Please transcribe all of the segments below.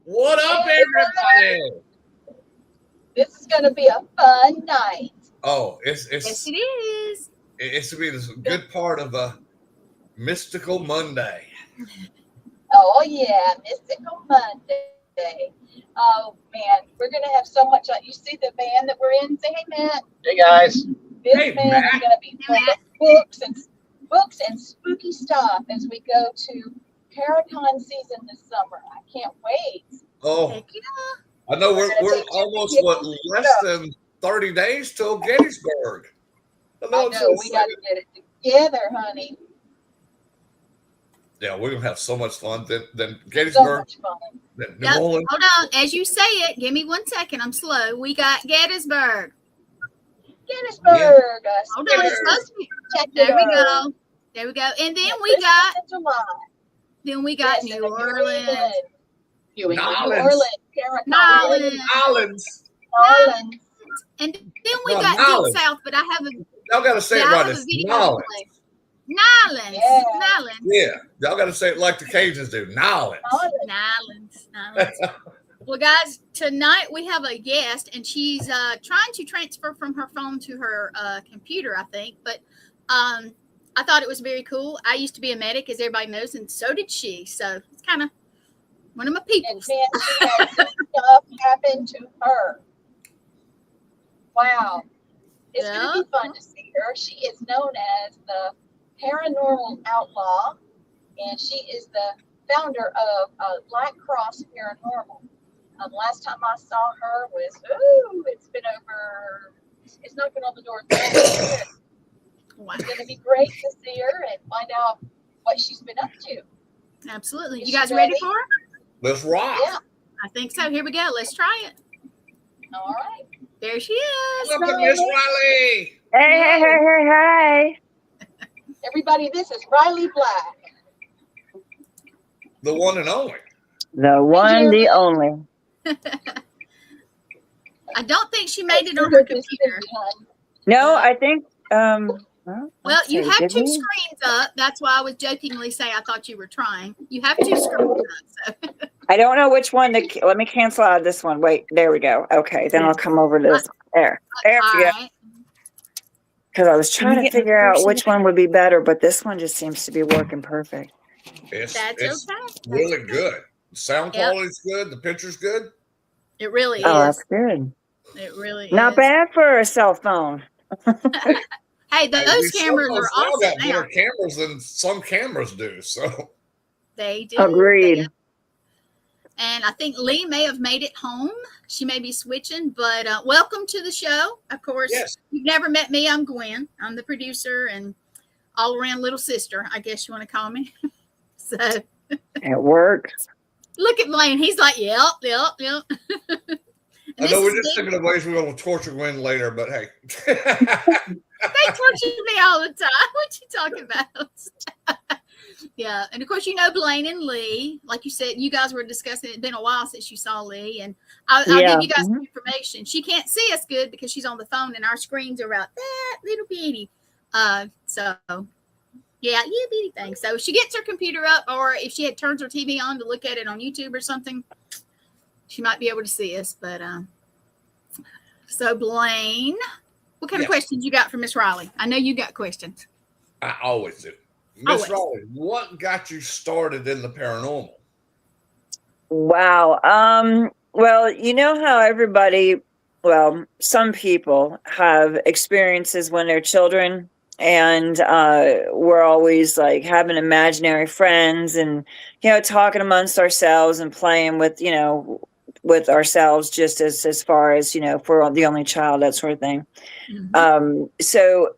What up, everybody? This is going to be a fun night. Oh, it's Yes, it is. It's to be this good part of a mystical Monday. Oh, yeah, Mystical Monday. Oh, man, we're going to have so much. You see the band that we're in? Say, hey, Matt. Hey, guys. This Hey, band Matt. is going to be full of books and spooky stuff as we go to Paracon season this summer. I can't wait. Oh, Heck yeah. I know we're take almost you- less than 30 days till Gettysburg. I know, we got to get it together, honey. Yeah, we're gonna have so much fun. Then So Gettysburg, much fun. then New Yep. Orleans. Hold on. As you say it, give me 1 second. I'm slow. We got Gettysburg. Gettysburg. Hold on. It's supposed to be. Spectacular. There we go. There we go. And then we got Yes, New and Orleans. New Orleans. Orleans. Nolens. Islands. Orleans. And then we No, got Nolens. Deep South, but I haven't. Y'all gotta say it I right. have a It's video Nolens. to play. Nolens. Yeah. Nolens. Yeah, y'all gotta say it like the Cajuns do. Nolens. Nolens. Nolens. Well, guys, tonight we have a guest, and she's trying to transfer from her phone to her computer, I think. But I thought it was very cool. I used to be a medic, as everybody knows, and so did she. So it's kind of one of my people. And man, she had some stuff happen to her. Wow. It's going to be fun to see her. She is known as the Paranormal Outlaw, and she is the founder of Black Cross Paranormal. Last time I saw her was, it's knocking on the door. Wow. It's going to be great to see her and find out what she's been up to. Absolutely. Is You she guys ready ready? for her? Let's rock. Yeah. I think so. Here we go. Let's try it. All right. There she is. Welcome, Miss Ryleigh. Hey. Everybody, this is Ryleigh Black. The one and only. The one, the only. I don't think she made it on her computer. No, I think, Well, you have did two we? screens up. That's why I was jokingly saying I thought you were trying. You have two screens up. So. I don't know which one to, let me cancel out this one. Wait, there we go. Okay, then I'll come over to this. There we All go. right. Because I was trying to get figure out person which one would be better, but this one just seems to be working perfect. It's That's okay. really good. Sound Yep. quality's good. The picture's good. It really Oh, is. that's good. It really Not is. bad for a cell phone. Hey, those These cameras cell are phones now awesome. got They better are. cameras than some cameras do. So They do. Agreed. And I think Lee may have made it home. She may be switching, but welcome to the show. Of course, yes, you've never met me. I'm Gwen. I'm the producer and all around little sister, I guess you want to call me. So It works. look at Blaine. He's like, yep. And I know this we're is just Lee. thinking of ways we're going to torture Gwen later, but hey. They torture me all the time. What you talking about? Yeah, and of course you know Blaine and Lee. Like you said, you guys were discussing. It's been a while since you saw Lee, and I'll Yeah. give you guys some information. She can't see us good because she's on the phone, and our screens are about that little bitty. So yeah, little bitty thing. So if she gets her computer up, or if she turns her TV on to look at it on YouTube or something, she might be able to see us. But so Blaine, what kind of Yes. questions you got for Miss Ryleigh? I know you got questions. I always do. Miss Always. Ryleigh, what got you started in the paranormal? Wow. Well, you know how everybody, well, some people have experiences when they're children, and we're always like having imaginary friends and, talking amongst ourselves and playing with, with ourselves, just as far as, you know, if we're the only child, that sort of thing. So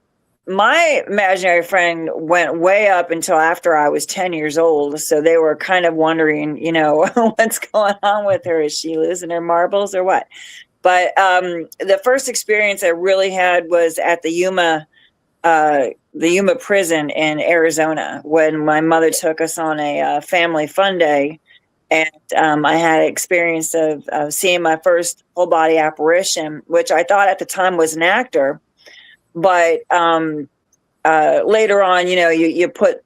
my imaginary friend went way up until after I was 10 years old. So they were kind of wondering, you know, what's going on with her? Is she losing her marbles or what? But the first experience I really had was at the Yuma prison in Arizona, when my mother took us on a family fun day. And I had experience of seeing my first full body apparition, which I thought at the time was an actor. But later on, you know, you put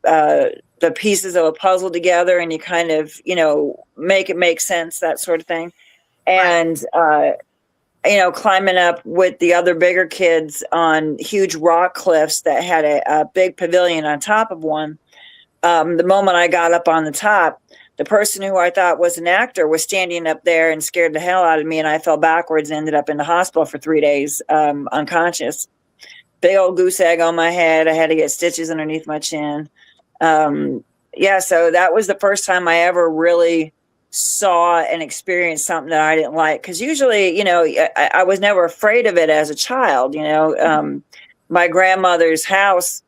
the pieces of a puzzle together and you kind of, you know, make it make sense, that sort of thing. And, you know, climbing up with the other bigger kids on huge rock cliffs that had a big pavilion on top of one. The moment I got up on the top, the person who I thought was an actor was standing up there and scared the hell out of me. And I fell backwards and ended up in the hospital for 3 days, unconscious. Big old goose egg on my head. I had to get stitches underneath my chin. Yeah, so that was the first time I ever really saw and experienced something that I didn't like. Because usually, you know, I was never afraid of it as a child. You know, my grandmother's house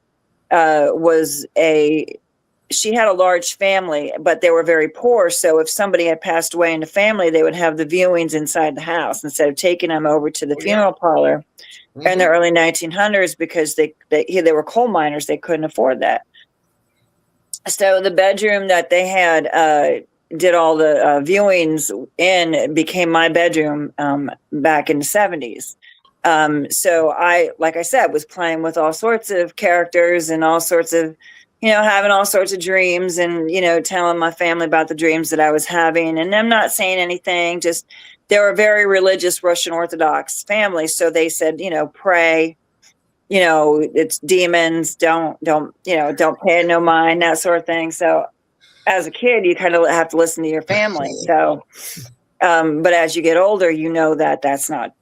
she had a large family, but they were very poor. So if somebody had passed away in the family, they would have the viewings inside the house instead of taking them over to the funeral parlor in the early 1900s, because they were coal miners. They couldn't afford that. So the bedroom that they had did all the viewings in became my bedroom back in the 70s. So I, like I said, was playing with all sorts of characters and all sorts of, you know, having all sorts of dreams and, you know, telling my family about the dreams that I was having. And I'm not saying anything, just they were a very religious Russian Orthodox family. So they said, you know, pray, you know, it's demons, don't pay no mind, that sort of thing. So as a kid, you kind of have to listen to your family. So, but as you get older, you know that that's not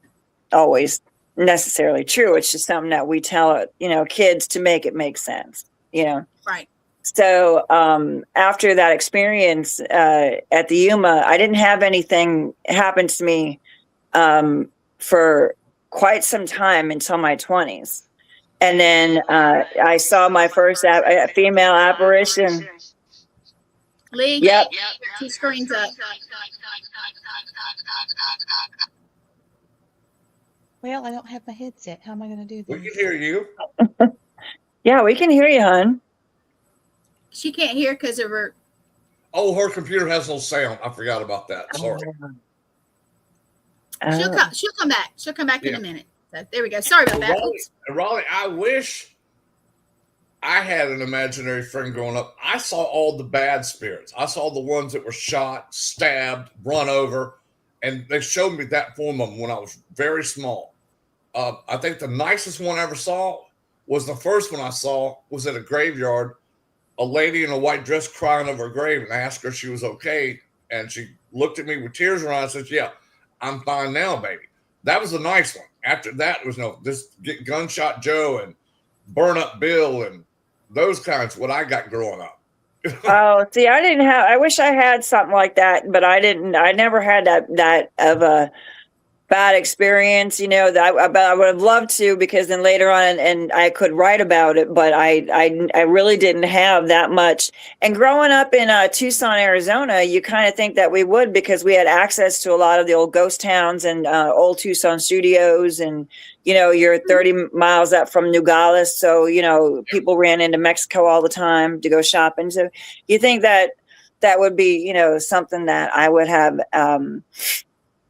always necessarily true. It's just something that we tell, you know, kids to make it make sense, you know? Right. So after that experience at the Yuma, I didn't have anything happen to me for quite some time until my 20s. And then I saw my first female apparition. Lee, Yep. 2 screens up. Well, I don't have my headset. How am I going to do this? We can hear you. Yeah, we can hear you, hon. She can't hear because of her. Oh, her computer has no sound. I forgot about that. Sorry. She'll come back. She'll come back in a minute. So there we go. Sorry about that. Ryleigh, I wish I had an imaginary friend growing up. I saw all the bad spirits. I saw the ones that were shot, stabbed, run over, and they showed me that form of them when I was very small. I think the nicest one I ever saw was the first one I saw was at a graveyard. A lady in a white dress crying over a grave, and I asked her if she was okay. And she looked at me with tears in her eyes and said, "Yeah, I'm fine now, baby." That was a nice one. After that, it was just get Gunshot Joe and Burn Up Bill and those kinds, what I got growing up. Oh, see, I wish I had something like that, but I never had that of a bad experience, you know, that I would have loved to, because then later on, and I could write about it, but I really didn't have that much. And growing up in Tucson, Arizona, you kind of think that we would, because we had access to a lot of the old ghost towns and old Tucson studios, and, you know, you're 30 miles up from Nogales. So, you know, people ran into Mexico all the time to go shopping. So you think that would be, you know, something that I would have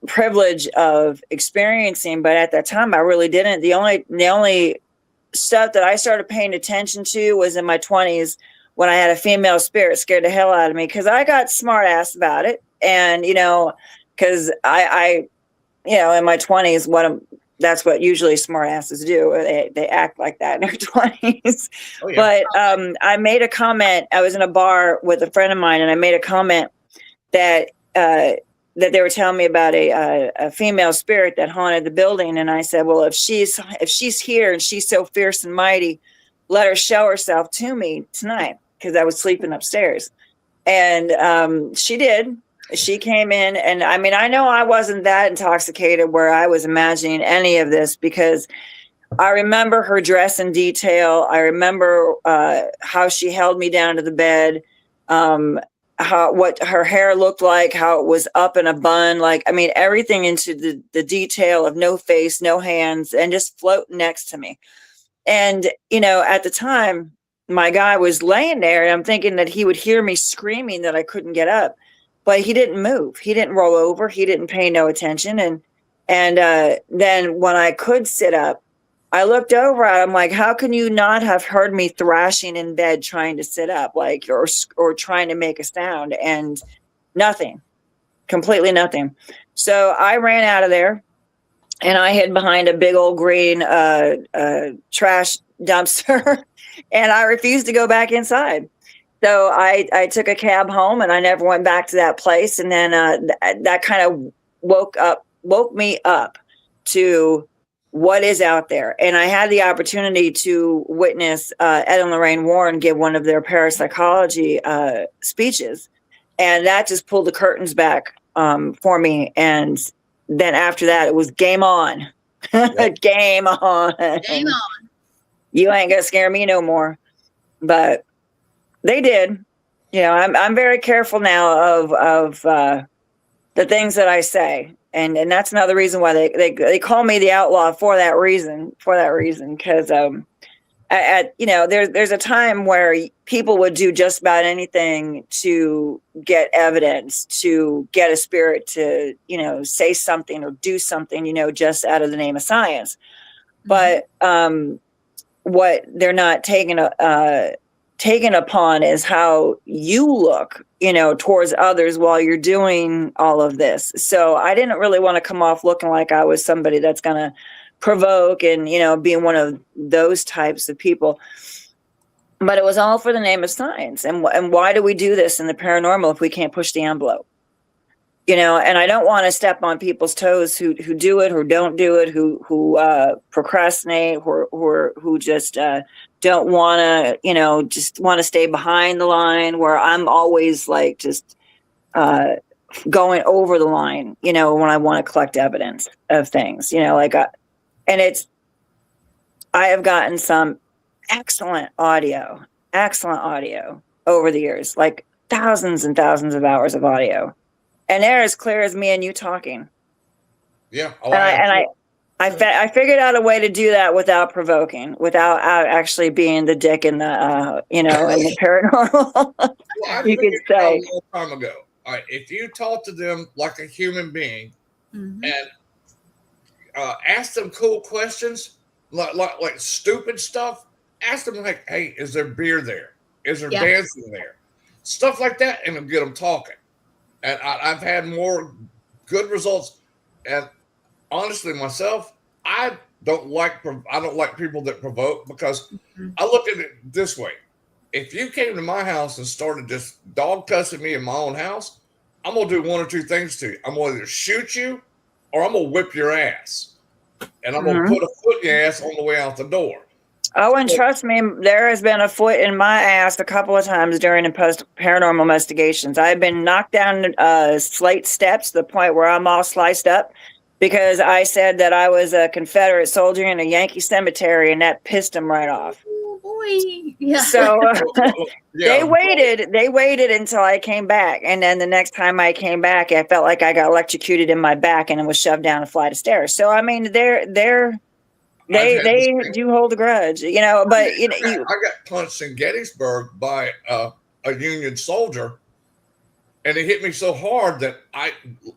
privilege of experiencing, but at that time I really didn't. The only stuff that I started paying attention to was in my 20s, when I had a female spirit scared the hell out of me, because I got smart ass about it. And, you know, because I you know, in my 20s, that's what usually smart asses do. They act like that in their 20s. Oh, yeah. But I made a comment. I was in a bar with a friend of mine, and I made a comment that they were telling me about a female spirit that haunted the building. And I said, well, if she's here and she's so fierce and mighty, let her show herself to me tonight, because I was sleeping upstairs. And she did. she came in, and I mean, I know I wasn't that intoxicated where I was imagining any of this, because I remember her dress in detail. I remember how she held me down to the bed, what her hair looked like, how it was up in a bun. Like, I mean, everything into the detail of no face, no hands, and just floating next to me. And, you know, at the time, my guy was laying there, and I'm thinking that he would hear me screaming that I couldn't get up, but he didn't move. He didn't roll over. He didn't pay no attention. And then when I could sit up, I looked over at him like, how can you not have heard me thrashing in bed trying to sit up, like, or trying to make a sound? And nothing, completely nothing. So I ran out of there, and I hid behind a big old green trash dumpster, and I refused to go back inside. So I took a cab home, and I never went back to that place. And then that kind of woke me up to what is out there. And I had the opportunity to witness Ed and Lorraine Warren give one of their parapsychology speeches. And that just pulled the curtains back for me. And then after that, it was game on. Yep. Game on. Game on. You ain't gonna scare me no more. But they did. You know, I'm very careful now of the things that I say. And that's another reason why they call me the outlaw for that reason, because you know, there's a time where people would do just about anything to get evidence, to get a spirit to, you know, say something or do something, you know, just out of the name of science. But what they're not taken upon is how you look, you know, towards others while you're doing all of this. So I didn't really want to come off looking like I was somebody that's going to provoke and, you know, being one of those types of people. But it was all for the name of science. And why do we do this in the paranormal if we can't push the envelope? You know, and I don't want to step on people's toes who do it, who don't do it, who procrastinate, who just don't want to, you know, just want to stay behind the line, where I'm always like just going over the line, you know, when I want to collect evidence of things, you know, like, I have gotten some excellent audio over the years, like thousands and thousands of hours of audio. And they're as clear as me and you talking. Yeah. I figured out a way to do that without provoking, without actually being the dick in the, you know, in the paranormal. Well, you could say. A long time ago, all right, if you talk to them like a human being and ask them cool questions, like stupid stuff, ask them like, hey, is there beer there? Is there dancing there? Stuff like that, and it'll get them talking. And I've had more good results. And honestly, myself, I don't like people that provoke, because I look at it this way: if you came to my house and started just dog cussing me in my own house, I'm gonna do one or two things to you. I'm gonna either shoot you, or I'm gonna whip your ass, and I'm gonna put a foot in your ass on the way out the door. Oh, and trust me, there has been a foot in my ass a couple of times during and post paranormal investigations. I've been knocked down slate steps to the point where I'm all sliced up because I said that I was a Confederate soldier in a Yankee cemetery, and that pissed them right off. Oh boy, yeah. So they waited until I came back, and then the next time I came back, I felt like I got electrocuted in my back and was shoved down a flight of stairs. So I mean, they do hold a grudge, you know. But you know, I got punched in Gettysburg by a Union soldier, and it hit me so hard that I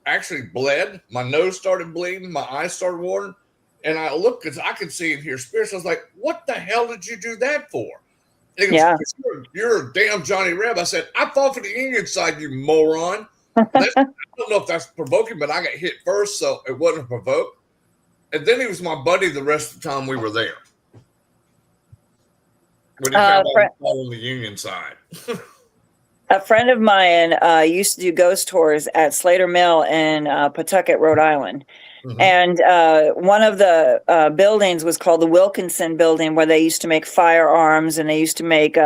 actually bled. My nose started bleeding, my eyes started watering, and I looked because I could see and hear spirits. I was like, "What the hell did you do that for?" And he goes, you're a damn Johnny Reb. I said, "I fought for the Union side, you moron." I don't know if that's provoking, but I got hit first, so it wasn't provoked. And then he was my buddy the rest of the time we were there. When he found out on the Union side. A friend of mine used to do ghost tours at Slater Mill in Pawtucket, Rhode Island. And one of the buildings was called the Wilkinson Building, where they used to make firearms, and they used to make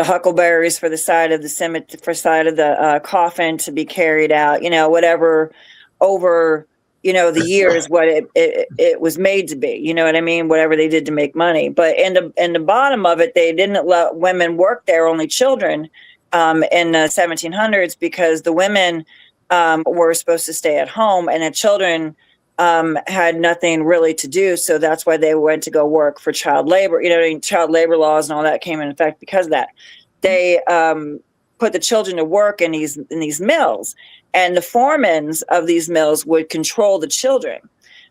huckleberries for the side of the cemetery, for side of the coffin to be carried out, whatever over, the years, what it was made to be, you know what I mean? Whatever they did to make money. But in the bottom of it, they didn't let women work there, only children, in the 1700s, because the women were supposed to stay at home and the children had nothing really to do. So that's why they went to go work for child labor. Child labor laws and all that came in effect because of that. They put the children to work in these mills, and the foremans of these mills would control the children.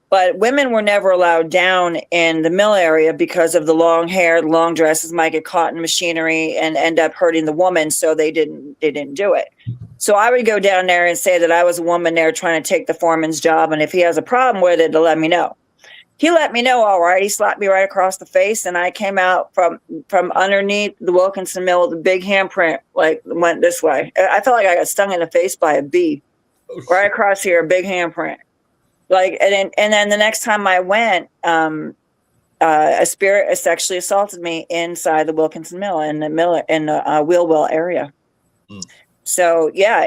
But women were never allowed down in the mill area because of the long hair, the long dresses might get caught in machinery and end up hurting the woman. So they didn't do it. So I would go down there and say that I was a woman there trying to take the foreman's job. And if he has a problem with it, to let me know. He let me know, all right. He slapped me right across the face. And I came out from underneath the Wilkinson mill with a big handprint, like went this way. I felt like I got stung in the face by a bee. Right across here, a big handprint. Like, and then the next time I went, a spirit sexually assaulted me inside the Wilkinson mill in the Wheelwell area. So yeah,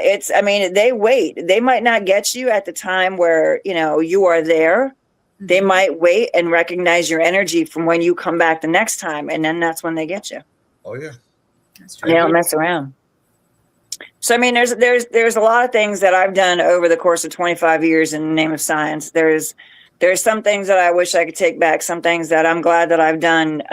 they wait. They might not get you at the time where, you are there. They might wait and recognize your energy from when you come back the next time. And then that's when they get you. Oh yeah. That's true. They don't mess around. So, there's a lot of things that I've done over the course of 25 years in the name of science. There's some things that I wish I could take back, some things that I'm glad that I've done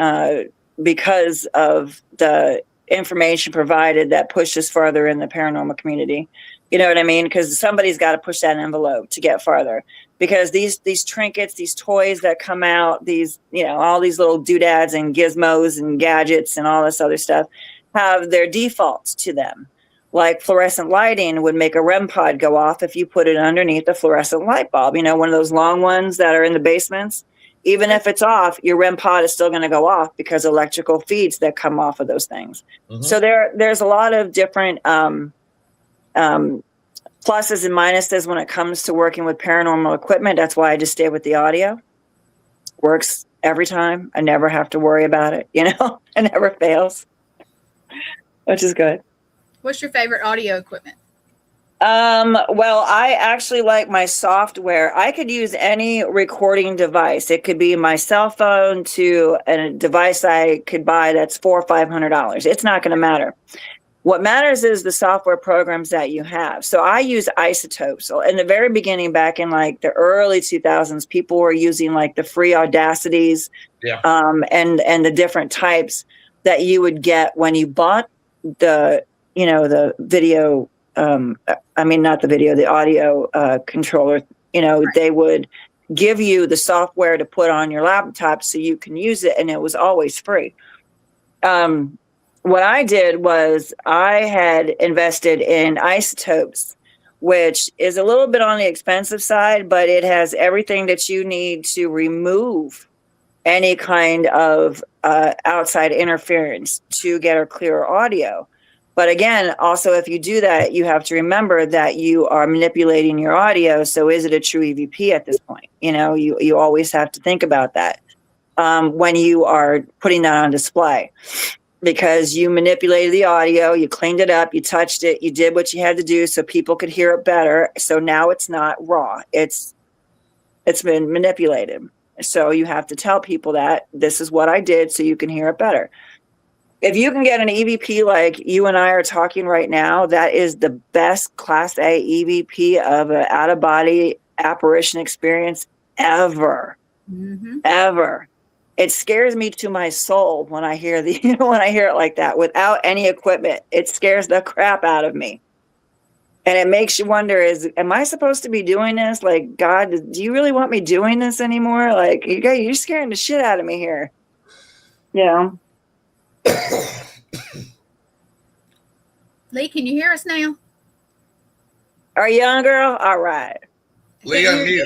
because of the information provided that pushes further in the paranormal community. You know what I mean? Because somebody's got to push that envelope to get farther. Because these trinkets, these toys that come out, these, all these little doodads and gizmos and gadgets and all this other stuff have their defaults to them. Like fluorescent lighting would make a REM pod go off if you put it underneath a fluorescent light bulb, one of those long ones that are in the basements. Even if it's off, your REM pod is still going to go off because electrical feeds that come off of those things. Mm-hmm. So there's a lot of different pluses and minuses when it comes to working with paranormal equipment. That's why I just stay with the audio. Works every time. I never have to worry about it. It never fails, which is good. What's your favorite audio equipment? Well, I actually like my software. I could use any recording device. It could be my cell phone to a device I could buy that's $400 or $500. It's not going to matter. What matters is the software programs that you have. So I use isotopes. So in the very beginning, back in like the early 2000s, people were using like the free Audacities, and the different types that you would get when you bought the video, the audio controller. Right. They would give you the software to put on your laptop so you can use it, and it was always free. What I did was I had invested in isotopes, which is a little bit on the expensive side, but it has everything that you need to remove any kind of outside interference to get a clearer audio. But again, also, if you do that, you have to remember that you are manipulating your audio. So is it a true EVP at this point? You always have to think about that when you are putting that on display, because you manipulated the audio, you cleaned it up, you touched it, you did what you had to do so people could hear it better. So now it's not raw. It's been manipulated. So you have to tell people that this is what I did so you can hear it better. If you can get an EVP like you and I are talking right now, that is the best Class A EVP of an out-of-body apparition experience ever. Mm-hmm. Ever. It scares me to my soul when I hear when I hear it like that without any equipment. It scares the crap out of me. And it makes you wonder, am I supposed to be doing this? Like, God, do you really want me doing this anymore? Like, you're scaring the shit out of me here. Lee, can you hear us now? Are you on, girl? All right. Lee, unmute.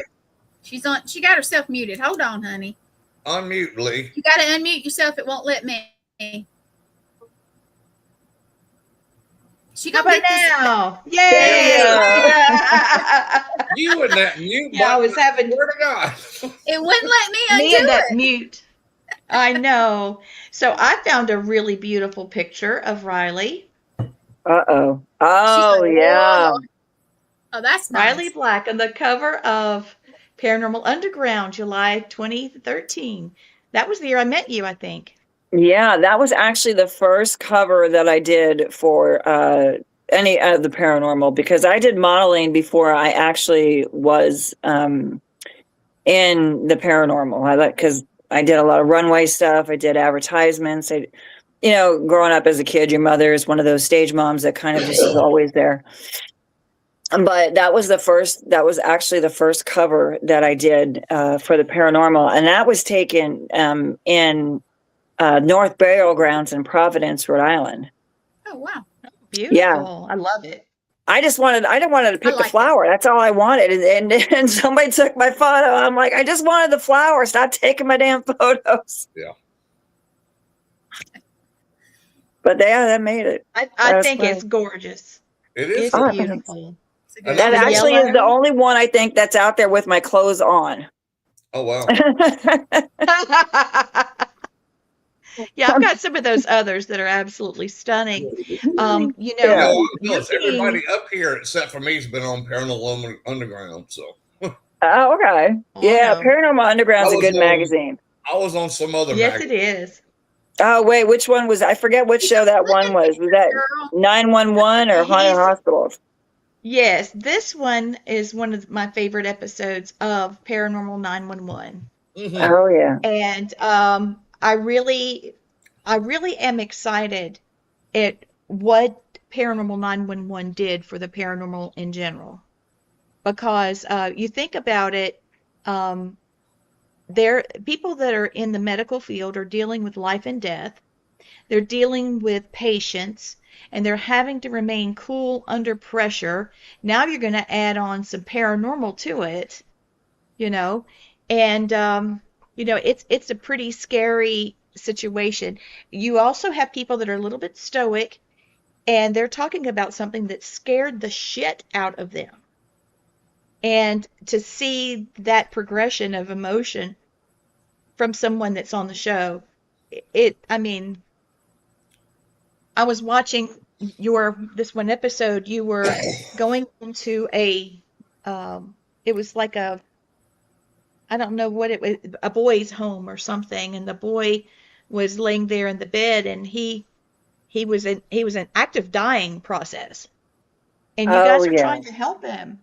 She's on. She got herself muted. Hold on, honey. Unmute, Lee. You got to unmute yourself. It won't let me. She got it now. Yay! You and that mute button. I was having. Word of God. It wouldn't let me undo Me and that it. mute. I know. So I found a really beautiful picture of Ryleigh. Uh-oh. She's Oh, like, yeah. "Whoa." Oh, that's Ryleigh nice. Black on the cover of Paranormal Underground, July 2013. That was the year I met you, I think. Yeah, that was actually the first cover that I did for any of the paranormal, because I did modeling before I actually was in the paranormal. Because I did a lot of runway stuff. I did advertisements. Growing up as a kid, your mother is one of those stage moms that kind of just is always there. But that was actually the first cover that I did for the paranormal. And that was taken in North Burial Grounds in Providence, Rhode Island. Oh, wow. Beautiful. Yeah. I love it. I didn't want to pick the like flower. That's all I wanted. And somebody took my photo. I'm like, I just wanted the flower. Stop taking my damn photos. Yeah. But that made it. I think it's gorgeous. It is. It's Oh, beautiful. It's a good That The actually is the yellow. only one I think that's out there with my clothes on. Oh, wow. Yeah, I've got some of those others that are absolutely stunning. Yeah. Phyllis, everybody up here except for me has been on Paranormal Underground. So Oh, okay. Yeah, no. Paranormal Underground's I a was good on- magazine. I was on some other Yes, it magazine. is. Oh, wait, which one was I forget which show that one was. Was that girl. 911 or Haunted He's- Hospitals? Yes, this one is one of my favorite episodes of Paranormal 911. Mhm. Oh, yeah. And I really am excited at what Paranormal 911 did for the paranormal in general. Because you think about it, people that are in the medical field are dealing with life and death. They're dealing with patients, and they're having to remain cool under pressure. Now you're going to add on some paranormal to it, and it's a pretty scary situation. You also have people that are a little bit stoic, and they're talking about something that scared the shit out of them. And to see that progression of emotion from someone that's on the show, I was watching this one episode. You were going into it was like I don't know what it was, a boy's home or something, and the boy was laying there in the bed, and he was an active dying process, and you guys Oh, are yeah. trying to help him,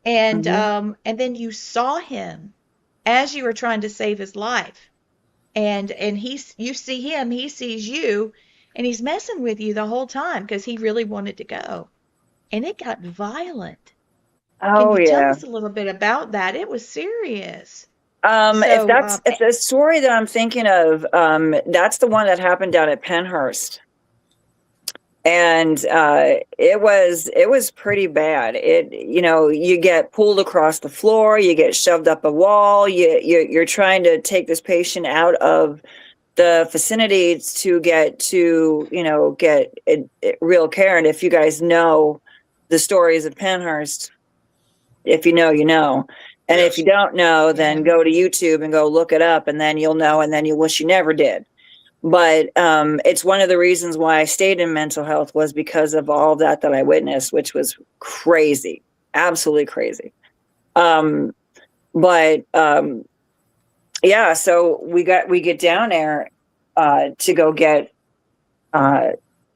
and and then you saw him as you were trying to save his life, and you see him, he sees you, and he's messing with you the whole time because he really wanted to go, and it got violent. Can Oh, you tell yeah. us a little bit about that? It was serious. If the story that I'm thinking of, that's the one that happened down at Penhurst. And it was pretty bad. You get pulled across the floor, you get shoved up a wall, you're trying to take this patient out of the vicinity to get real care. And if you guys know the stories of Penhurst, if you know, you know. And Yes. if you don't know, then go to YouTube and go look it up, and then you'll know, and then you wish you never did. But it's one of the reasons why I stayed in mental health, was because of all that I witnessed, which was crazy, absolutely crazy. Yeah, so we get down there to go get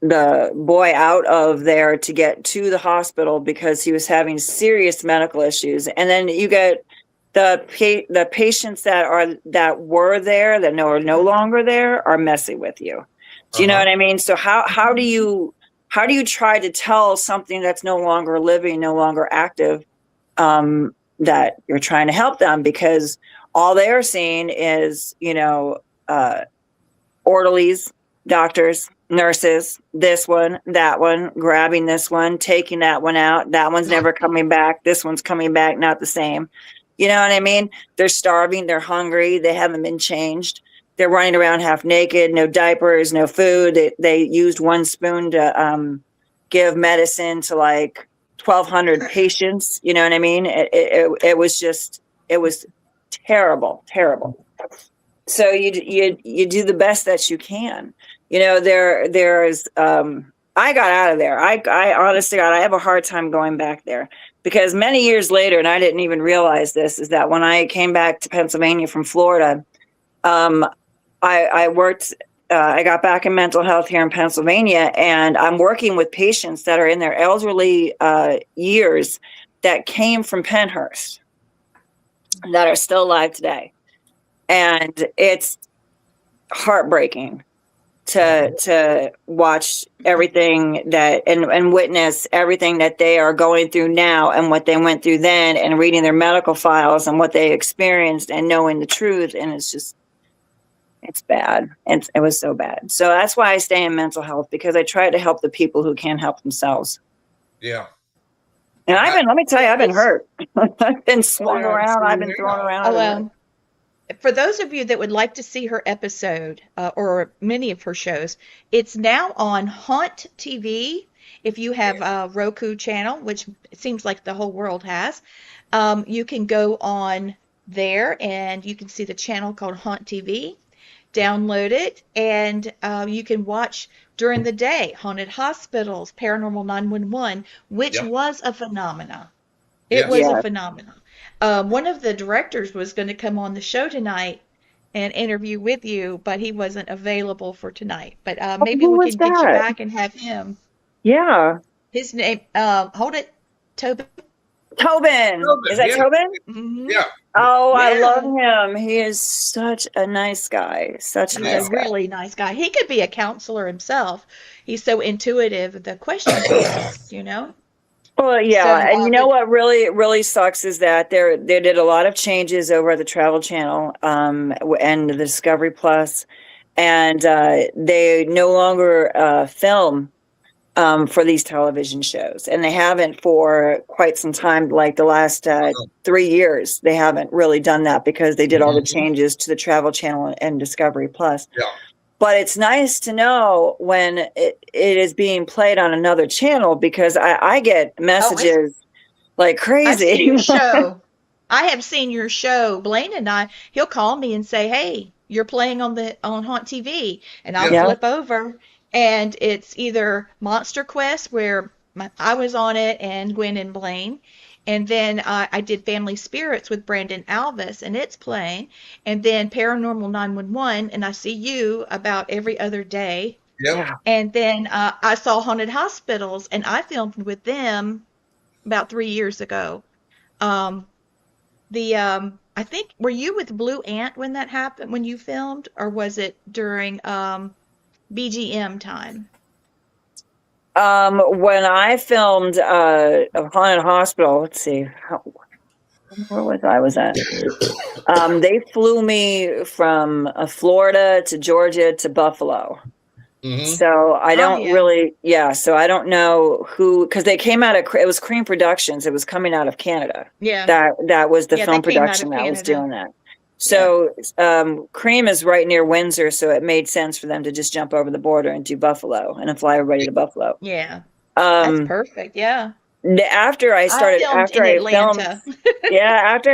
the boy out of there to get to the hospital because he was having serious medical issues. And then you get the patients that were there that are no longer there are messing with you. Do you know what I mean? So how do you try to tell something that's no longer living, no longer active, that you're trying to help them, because all they're seeing is, orderlies, doctors, nurses, this one, that one, grabbing this one, taking that one out. That one's never coming back. This one's coming back, not the same. You know what I mean? They're starving. They're hungry. They haven't been changed. They're running around half naked, no diapers, no food. They used one spoon to give medicine to like 1,200 patients. You know what I mean? It was terrible, terrible. So you do the best that you can. You know, there's I got out of there. I honestly, God, I have a hard time going back there because many years later, and I didn't even realize this, is that when I came back to Pennsylvania from Florida, I worked. I got back in mental health here in Pennsylvania, and I'm working with patients that are in their elderly years that came from Pennhurst that are still alive today. And it's heartbreaking to watch everything that and witness everything that they are going through now and what they went through then, and reading their medical files and what they experienced and knowing the truth. And it's bad. It was so bad. So that's why I stay in mental health, because I try to help the people who can't help themselves. Yeah. And let me tell you, I've been hurt. I've been swung around. I've been thrown around. For those of you that would like to see her episode or many of her shows, it's now on Haunt TV. If you have a Roku channel, which it seems like the whole world has, you can go on there and you can see the channel called Haunt TV. Download it, and you can watch during the day Haunted Hospitals, Paranormal 911, which was a phenomena. It was a phenomena. One of the directors was going to come on the show tonight and interview with you, but he wasn't available for tonight. But maybe we can get you back and have him. Yeah. His name, hold it, Tobin. Tobin. Is that Tobin? Mm-hmm. Yeah. Oh, yeah. I love him. He is such a nice guy. He's a really nice guy. He could be a counselor himself. He's so intuitive. The questions he asks, you know. Well, yeah, so, and you know what really sucks is that they did a lot of changes over at the Travel Channel and the Discovery Plus, and they no longer film for these television shows, and they haven't for quite some time. Like the last 3 years, they haven't really done that because they did all the changes to the Travel Channel and Discovery Plus. Yeah. But it's nice to know when it is being played on another channel, because I get messages like crazy. I've seen your show. I have seen your show. Blaine and he'll call me and say, "Hey, you're playing on Haunt TV," and I'll flip over, and it's either Monster Quest, where I was on it, and Gwen and Blaine. And then I did Family Spirits with Brandon Alvis, and it's playing. And then Paranormal 911, and I see you about every other day. Yeah. And then I saw Haunted Hospitals, and I filmed with them about 3 years ago. I think, were you with Blue Ant when that happened, when you filmed, or was it during BGM time? When I filmed a Haunted Hospital, let's see, where was I? Was at? They flew me from Florida to Georgia to Buffalo. Mm-hmm. So I don't really, so I don't know who, because they came out of, it was Cream Productions. It was coming out of Canada. Yeah. That was the film production that was doing that. So Cream is right near Windsor, so it made sense for them to just jump over the border and do Buffalo and then fly everybody to Buffalo. Yeah, that's perfect. Yeah. After I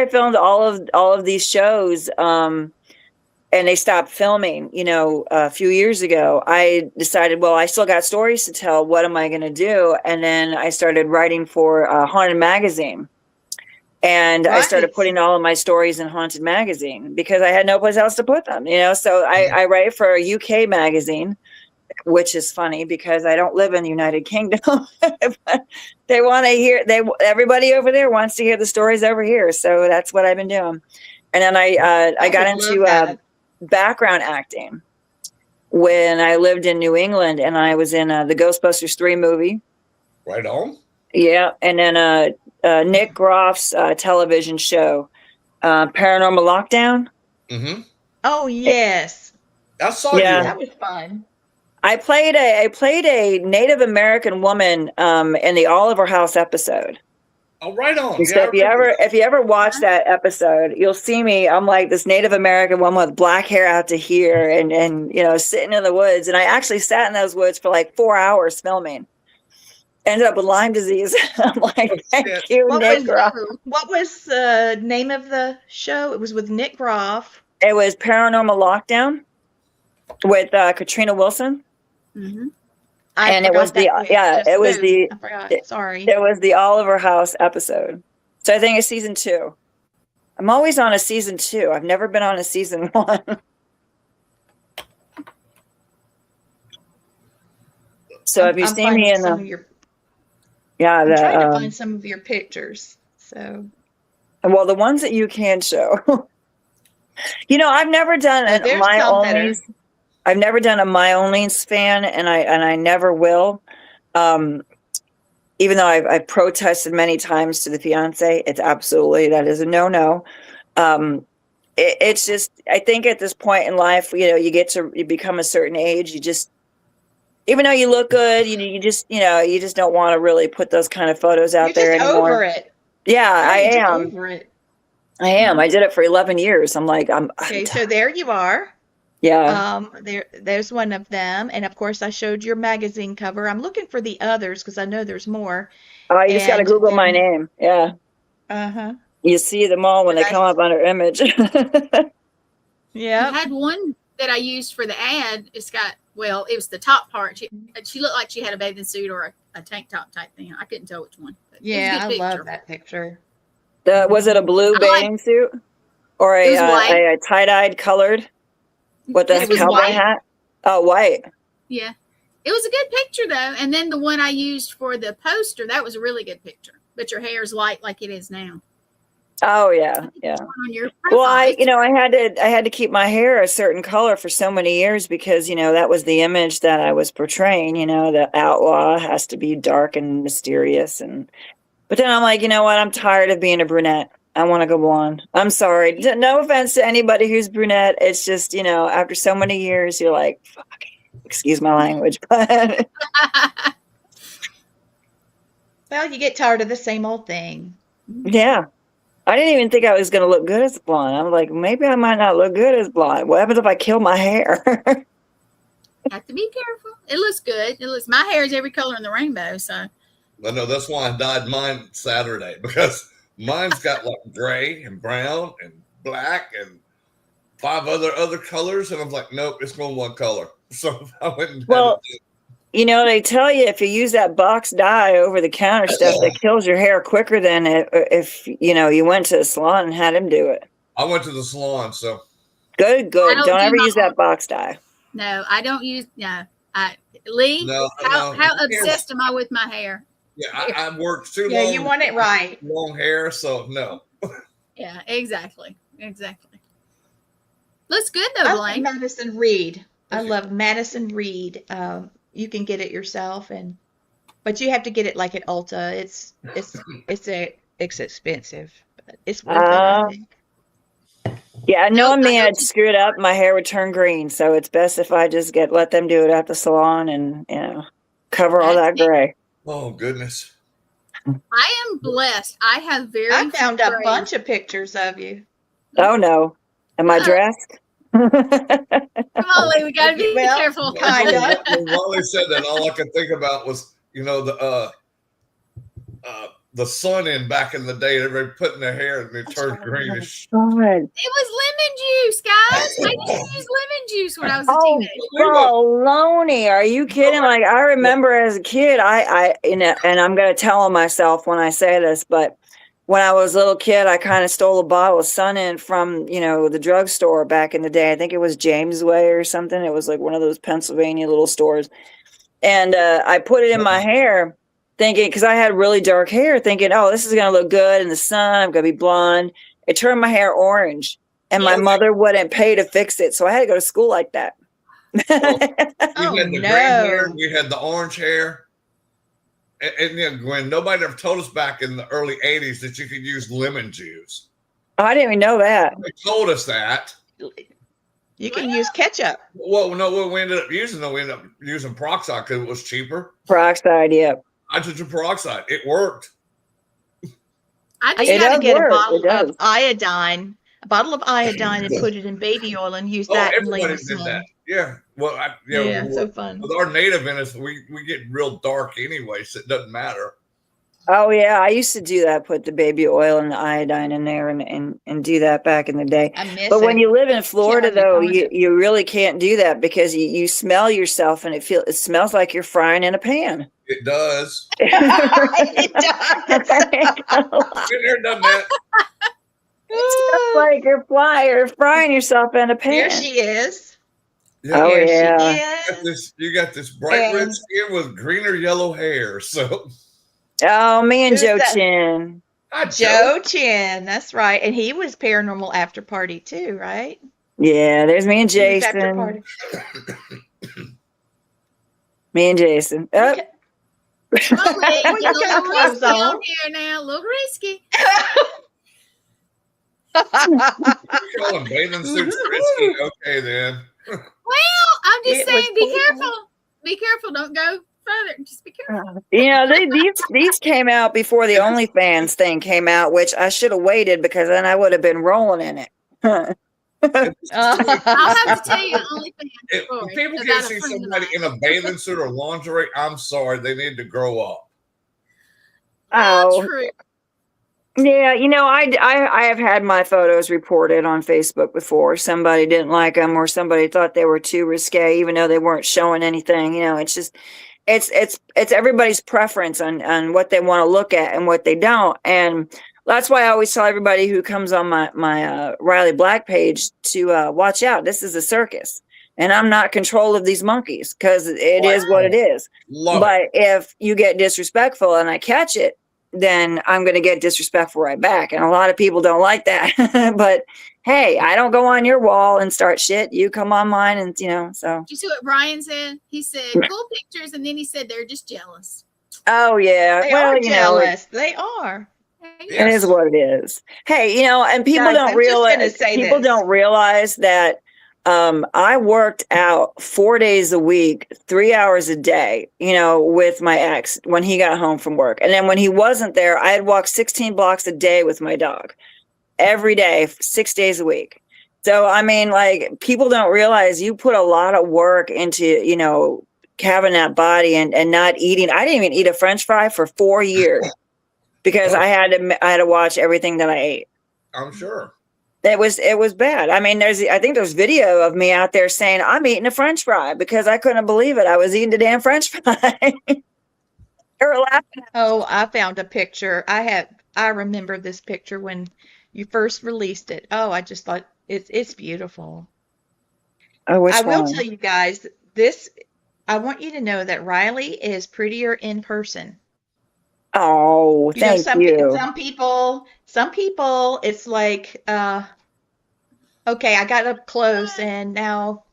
filmed all of these shows, and they stopped filming, a few years ago, I decided, well, I still got stories to tell. What am I going to do? And then I started writing for Haunted Magazine. And I started putting all of my stories in Haunted Magazine because I had no place else to put them, So I write for a UK magazine, which is funny because I don't live in the United Kingdom. They want to hear, everybody over there wants to hear the stories over here. So that's what I've been doing. And then I got into background acting when I lived in New England, and I was in the Ghostbusters 3 movie. Right on. Yeah. And then Nick Groff's television show, Paranormal Lockdown. Mm-hmm. Oh yes, I saw you. That was fun. I played a Native American woman in the Oliver House episode. Oh, right on. So if you ever watch that episode, you'll see me. I'm like this Native American woman with black hair out to here, and sitting in the woods. And I actually sat in those woods for like 4 hours filming. Ended up with Lyme disease. I'm like, Oh, thank shit. you, What Nick was- Groff. What was the name of the show? It was with Nick Groff. It was Paranormal Lockdown with Katrina Wilson. Mm-hmm. And it was the I forgot. Sorry. It was the Oliver House episode. So I think it's season 2. I'm always on a season 2. I've never been on a season 1. So have you I'm seen me finding in some the? of your, Yeah, I'm trying to the find some of your pictures. So well, the ones that you can show. I've never done Oh, an there's my some only. better. I've never done a my only fan, and I never will. Even though I've protested many times to the fiance, it's absolutely, that is a no. It's just, I think at this point in life, you become a certain age, you just, even though you look good, you just don't want to really put those kind of photos out You're there just anymore. over it. Yeah, I You're just am. over it. I am. I did it for 11 years. I'm like, I'm Okay, so there you are. yeah. There's one of them, and of course I showed your magazine cover. I'm looking for the others because I know there's more. Oh, you just got to And Google my then- name. Yeah. Uh-huh. You see them all when they come up under image. I Yeah. had one that I used for the ad. It was the top part. She looked like she had a bathing suit or a tank top type thing. I couldn't tell which one. But it was a Yeah, good I picture. love that picture. Was it a blue I like- bathing suit or It was white. a tie-dyed colored with the It was cowboy white. hat? Oh, white. Yeah. It was a good picture though. And then the one I used for the poster, that was a really good picture. But your hair's light like it is now. Oh yeah, yeah. On your Well, profile. I had to keep my hair a certain color for so many years because that was the image that I was portraying. The outlaw has to be dark and mysterious, but then I'm like, you know what? I'm tired of being a brunette. I want to go blonde. I'm sorry. No offense to anybody who's brunette. It's just after so many years, you're like, fuck. Excuse my language, but Well, you get tired of the same old thing. yeah. I didn't even think I was going to look good as blonde. I'm like, maybe I might not look good as blonde. What happens if I kill my hair? Have to be careful. It looks good. My hair is every color in the rainbow. So I know that's why I dyed mine Saturday, because mine's got like gray and brown and black and 5 other colors, and I'm like, nope, it's going one color. So I went and Well, they tell you if you use that box dye over the counter stuff, that kills your hair quicker than if you went to the salon and had him do it. I went to the salon, so Good. I don't Don't do ever my use that box dye. no, I don't use Lee. no. How no. obsessed am I with my hair? Yeah, I worked too Yeah, long. you want it right. Long hair, so no. Yeah, exactly. Looks good I though, love Blaine. Madison Reed. I love Madison Reed. You can get it yourself, but you have to get it like at Ulta. It's expensive, but it's worth it, I think. Yeah, knowing Nope, me, I I'd screw it up. My hair would turn green, so it's best if I just let them do it at the salon and cover all that gray. Oh goodness. I am blessed. I have very I found a gray- bunch of pictures of you. Oh no, am I dressed? Come on, Lee, we gotta be Well, careful. kinda. When Wally said that, all I could think about was the sun in back in the day. Everybody putting their hair and it turned greenish. God. It was lemon juice, guys. I used to use lemon juice when I was a Oh, teenager. baloney! Are you kidding? Like I remember as a kid, and I'm gonna tell on myself when I say this, but when I was a little kid, I kind of stole a bottle of Sun-In from the drugstore back in the day. I think it was Jamesway or something. It was like one of those Pennsylvania little stores, and I put it in my hair, thinking, because I had really dark hair, thinking, oh, this is gonna look good in the sun. I'm gonna be blonde. It turned my hair orange. And my mother wouldn't pay to fix it, so I had to go to school like that. We Oh, had the no. gray hair, we had the orange hair. And Gwen, nobody ever told us back in the early 80s that you could use lemon juice. Oh, I didn't even know that. They told us that. You can use ketchup. Well, no, what we ended up using, though, we ended up using peroxide because it was cheaper. Peroxide, yeah. Hydrogen peroxide. It worked. I I just It got to does get work, a bottle it does. of iodine, and put it in baby oil and use Oh, that and leave everybody it did alone. that. Yeah. Well, Yeah, so fun. with our native innocence, we get real dark anyway, so it doesn't matter. Oh yeah, I used to do that. Put the baby oil and the iodine in there and do that back in the day. I miss But when it. you live in Florida, hardly though, find it. you really can't do that because you smell yourself and it smells like you're frying in a pan. It does. It does. Been there, done that. It's like you're frying yourself in a pan. Here she is. Yeah. Oh, Here yeah. she is. You got this bright red And- skin with greener yellow hair. So, Oh, me and Who's Joe that? Chin. hi, Joe Chin, that's right. And he was paranormal after party too, right? Yeah, there's me and He was after Jason. party. Me and Jason. Oh, Okay. Oh, wait, Well, you a got little clothes risky on. on here now. A little risky. You call them bathing suits risky? Okay, then. Well, I'm just It saying, was be cool. careful. Be careful. Don't go further. Just be careful. these came out before the OnlyFans thing came out, which I should have waited because then I would have been rolling in it. I'll have to tell you an OnlyFans If story people about can't a see friend of somebody mine. in a bathing suit or lingerie, I'm sorry. They need to grow up. Oh, Oh, true. yeah, I have had my photos reported on Facebook before. Somebody didn't like them, or somebody thought they were too risque, even though they weren't showing anything. It's just it's everybody's preference on what they want to look at and what they don't. And that's why I always tell everybody who comes on my Ryleigh Black page to watch out. This is a circus, and I'm not in control of these monkeys because it is what it is. Love it. But if you get disrespectful and I catch it, then I'm going to get disrespectful right back. And a lot of people don't like that. But hey, I don't go on your wall and start shit. You come on mine and, so. Did you see what Brian said? He said, cool pictures. And then he said, they're just jealous. Oh, yeah. They well, are you know, jealous. They are. it is what it is. Hey, and people Guys, don't I'm just gonna realize, say people this. don't realize that I worked out 4 days a week, 3 hours a day, with my ex when he got home from work. And then when he wasn't there, I had walked 16 blocks a day with my dog every day, 6 days a week. So, I mean, like, people don't realize you put a lot of work into, having that body and not eating. I didn't even eat a French fry for 4 years because I had to watch everything that I ate. I'm sure. It was bad. I mean, I think there's video of me out there saying I'm eating a French fry because I couldn't believe it. I was eating the damn French fry. They were laughing. Oh, I found a picture. I remember this picture when you first released it. Oh, I just thought it's beautiful. Oh, which I will one? tell you guys, I want you to know that Ryleigh is prettier in person. Oh, You know, thank you. some people, it's like, okay, I got up close and now,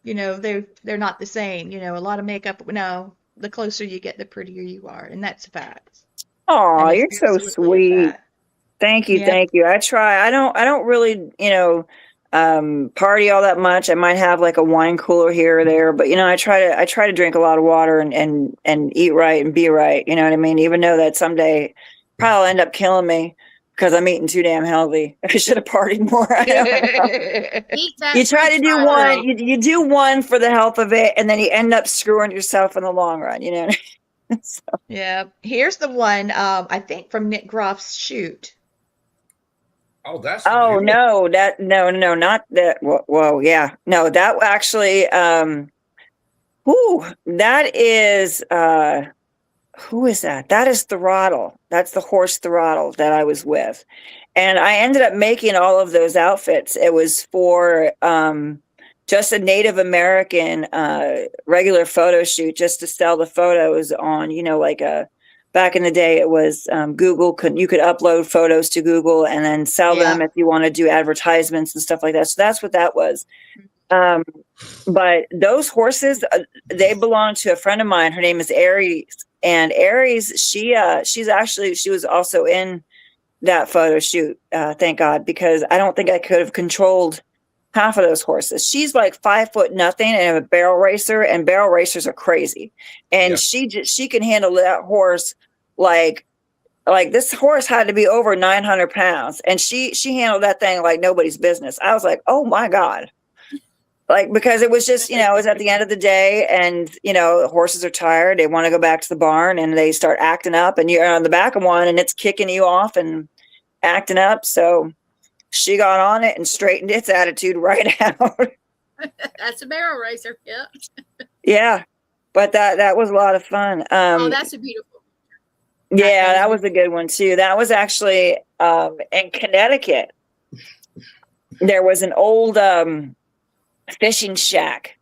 they're not the same. A lot of makeup. No, the closer you get, the prettier you are, and that's a fact. Oh, And you're it's so absolutely a sweet. fact. Thank you, Yeah. thank you. I try. I don't really, party all that much. I might have like a wine cooler here or there, but I try to drink a lot of water and eat right and be right. You know what I mean? Even though that someday probably end up killing me because I'm eating too damn healthy. I should have partied more. I don't know. Eat that You try to French do fry, one, girl. you do one for the health of it, and then you end up screwing yourself in the long run. So, Yeah. Here's the one, I think from Nick Groff's shoot. Oh, that's oh beautiful. no, not that. Whoa, yeah, no, that actually, that is, who is that? That is Throttle. That's the horse Throttle that I was with, and I ended up making all of those outfits. It was for just a Native American regular photo shoot, just to sell the photos on, like a. Back in the day, it was Google. You could upload photos to Google and then sell them if you want to do advertisements and stuff like that. So that's what that was. But those horses, they belong to a friend of mine. Her name is Aries, and Aries, she was also in that photo shoot. Thank God, because I don't think I could have controlled half of those horses. She's like 5 foot nothing and a barrel racer, and barrel racers are crazy. And she can handle that horse like this horse had to be over 900 pounds, and she handled that thing like nobody's business. I was like, oh my God. Like, because it was just, it was at the end of the day, and, the horses are tired. They want to go back to the barn, and they start acting up, and you're on the back of one, and it's kicking you off and acting up. So she got on it and straightened its attitude right out. That's a barrel racer. Yeah. Yeah. But that was a lot of fun. That's a beautiful. Yeah, that was a good one too. That was actually in Connecticut. There was an old fishing shack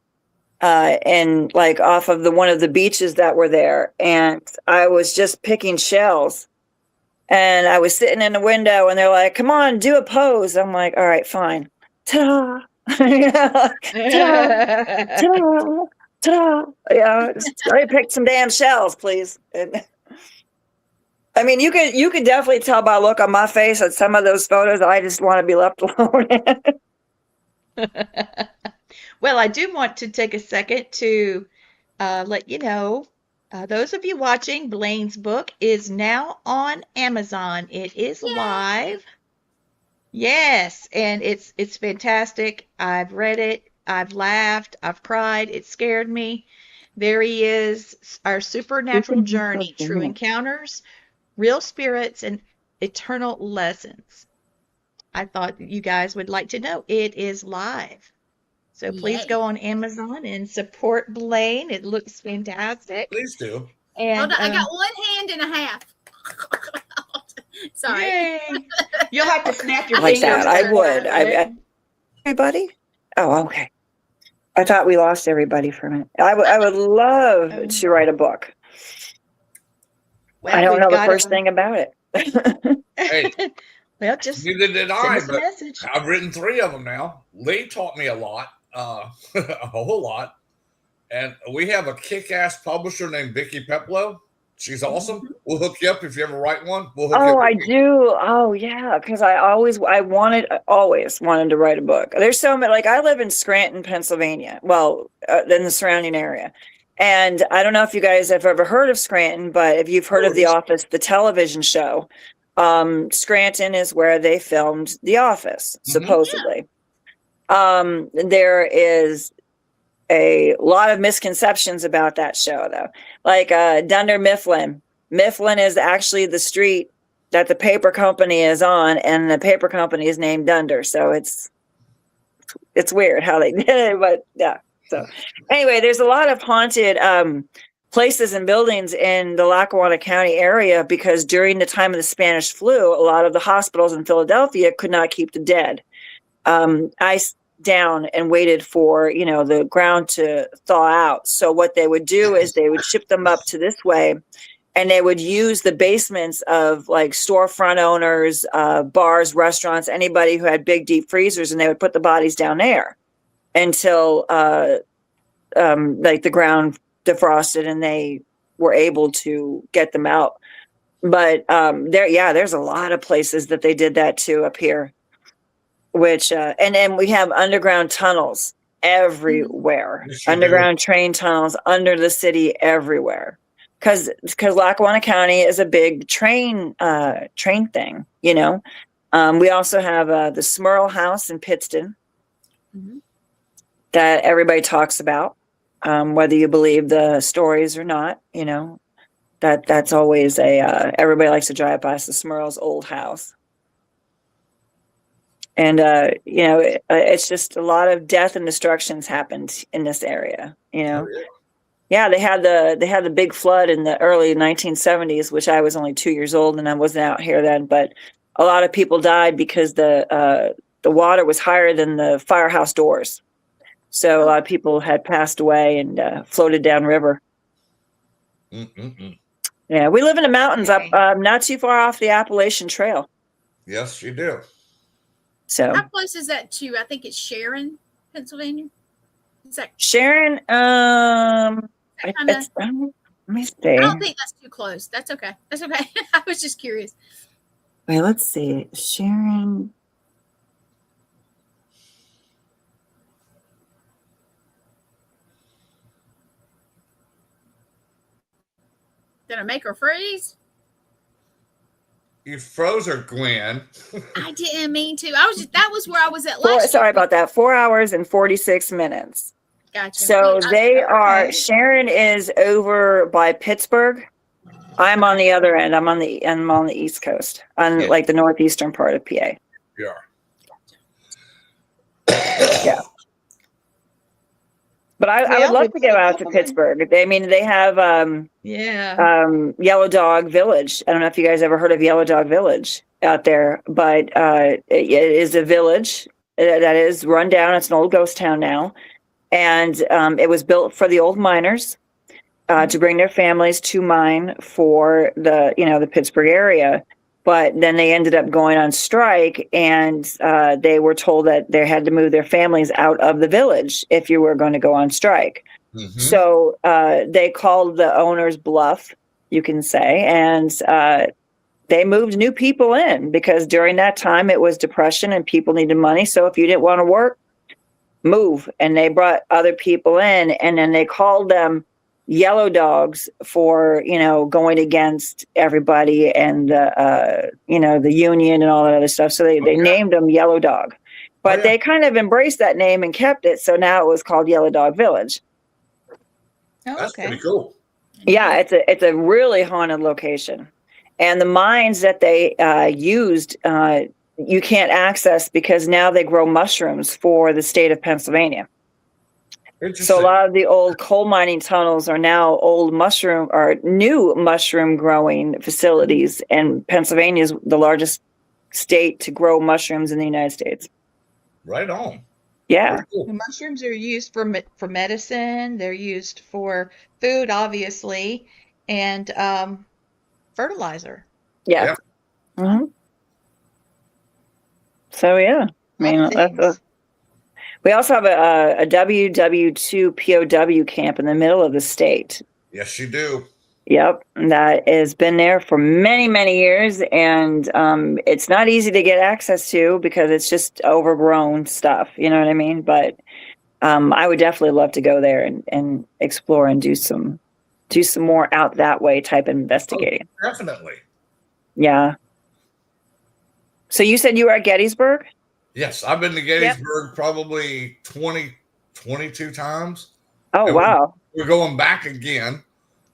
and like off of one of the beaches that were there, and I was just picking shells, and I was sitting in the window, and they're like, come on, do a pose. I'm like, all right, fine. Ta-da. Ta-da. Ta-da. Ta-da. Yeah, just let me pick some damn shells, please. And, I mean, you could definitely tell by the look on my face at some of those photos I just want to be left alone. Well, I do want to take a second to let you know, those of you watching, Blaine's book is now on Amazon. It is live. Yes, and it's fantastic. I've read it. I've laughed. I've cried. It scared me. There he is, our supernatural journey, true encounters, real spirits, and eternal lessons. I thought you guys would like to know it is live. So please go on Amazon and support Blaine. It looks fantastic. Please do. And Hold on, I got 1 hand and a half. Sorry. Yay. You'll have to snap your Like fingers. that, I would. Everybody? Oh, okay. I thought we lost everybody for a minute. I would love to write a book. Well, I don't we've know the got first thing about it. Hey, well, just neither did send I, us a but message. I've written 3 of them now. Lee taught me a lot, a whole lot. And we have a kick-ass publisher named Vicky Peplow. She's awesome. We'll hook you up if you ever write one. We'll hook you Oh, up. I do. Oh, yeah. Because I always wanted to write a book. There's so many, like I live in Scranton, Pennsylvania. Well, in the surrounding area. And I don't know if you guys have ever heard of Scranton, but if you've heard of The Office, the television show, Scranton is where they filmed The Office, supposedly. There is a lot of misconceptions about that show, though. Like Dunder Mifflin. Mifflin is actually the street that the paper company is on, and the paper company is named Dunder. So it's weird how they did it, but yeah. So anyway, there's a lot of haunted places and buildings in the Lackawanna County area because during the time of the Spanish flu, a lot of the hospitals in Philadelphia could not keep the dead. Ice down and waited for, the ground to thaw out. So what they would do is they would ship them up to this way, and they would use the basements of like storefront owners, bars, restaurants, anybody who had big deep freezers, and they would put the bodies down there until like the ground defrosted and they were able to get them out. But there's a lot of places that they did that too up here. Which and then we have underground tunnels everywhere, underground train tunnels under the city everywhere, because Lackawanna County is a big train thing. We also have the Smurl House in Pittston that everybody talks about, whether you believe the stories or not. That's always everybody likes to drive past the Smurl's old house. And, it's just a lot of death and destructions happened in this area, Yeah, they had the big flood in the early 1970s, which I was only 2 years old and I wasn't out here then. But a lot of people died because the water was higher than the firehouse doors. So a lot of people had passed away and floated downriver. Yeah, we live in the mountains up not too far off the Appalachian Trail. Yes, you do. So how close is that to? I think it's Sharon, Pennsylvania. Is that Sharon? Let me see. I don't think that's too close. That's okay. That's okay. I was just curious. Wait, let's see. Sharon. Did I make her freeze? You froze her, Gwen. I didn't mean to. That was where I was at last Sorry year. about that. 4 hours and 46 minutes. Gotcha. So they are, Okay. Sharon is over by Pittsburgh. I'm on the other end. I'm on the East Coast, on Yeah. like the northeastern part of PA. You are. Yeah. But I would Well, love we've to go got a out to couple of- Pittsburgh. They have Yeah. Yellow Dog Village. I don't know if you guys ever heard of Yellow Dog Village out there, but it is a village that is run down. It's an old ghost town now. And it was built for the old miners to bring their families to mine for the Pittsburgh area. But then they ended up going on strike, and they were told that they had to move their families out of the village if you were going to go on strike. Mhm. So they called the owner's bluff, you can say, and they moved new people in because during that time it was depression and people needed money. So if you didn't want to work, move. And they brought other people in, and then they called them yellow dogs for, going against everybody and the union and all that other stuff. So they named them Yellow Dog, but they kind of embraced that name and kept it. So now it was called Yellow Dog Village. Oh, That's okay. pretty cool. Yeah, it's a really haunted location, and the mines that they used you can't access because now they grow mushrooms for the state of Pennsylvania. So a lot of the old coal mining tunnels are now new mushroom growing facilities, and Pennsylvania is the largest state to grow mushrooms in the United States. Right on. Yeah. Very cool. The mushrooms are used for medicine. They're used for food, obviously, and fertilizer. Yeah. Mm-hmm. So yeah, I mean Lot of things. we also have a WW2 POW camp in the middle of the state. Yes, you do. Yep, that has been there for many, many years, and it's not easy to get access to because it's just overgrown stuff. You know what I mean? But I would definitely love to go there and explore and do some more out that way type of investigating. Oh, definitely. Yeah. So you said you were at Gettysburg? Yes, I've been to Gettysburg probably 22 times. Oh, And wow. We're going back again.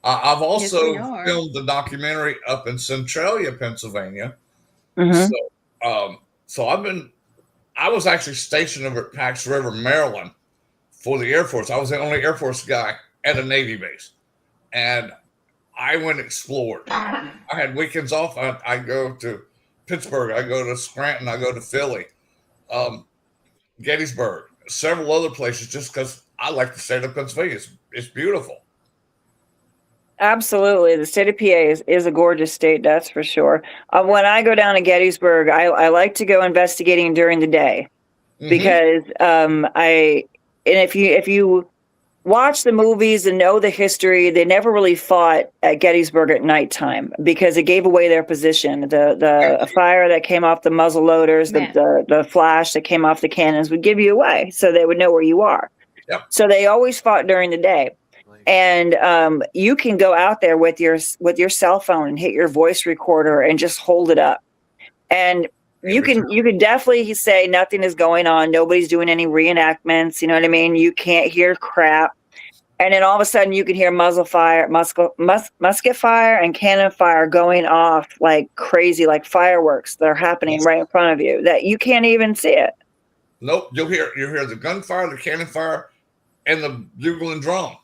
I've also we are. filmed the documentary up in Centralia, Pennsylvania. Mhm. So I was actually stationed over at Pax River, Maryland for the Air Force. I was the only Air Force guy at a Navy base. And I went and explored. I had weekends off. I go to Pittsburgh. I go to Scranton. I go to Philly, Gettysburg, several other places just because I like the state of Pennsylvania. It's beautiful. Absolutely. The state of PA is a gorgeous state, that's for sure. When I go down to Gettysburg, I like to go investigating during the day because if you watch the movies and know the history, they never really fought at Gettysburg at nighttime because it gave away their position. The fire that came off the muzzle loaders, the flash that came off the cannons would give you away, so they would know where you are. Yep. So they always fought during the day. And you can go out there with your cell phone and hit your voice recorder and just hold it up. And you can definitely say nothing is going on. Nobody's doing any reenactments. You know what I mean? You can't hear crap. And then all of a sudden you can hear musket fire and cannon fire going off like crazy, like fireworks that are happening right in front of you that you can't even see it. Nope. You'll hear the gunfire, the cannon fire, and the bugle and drum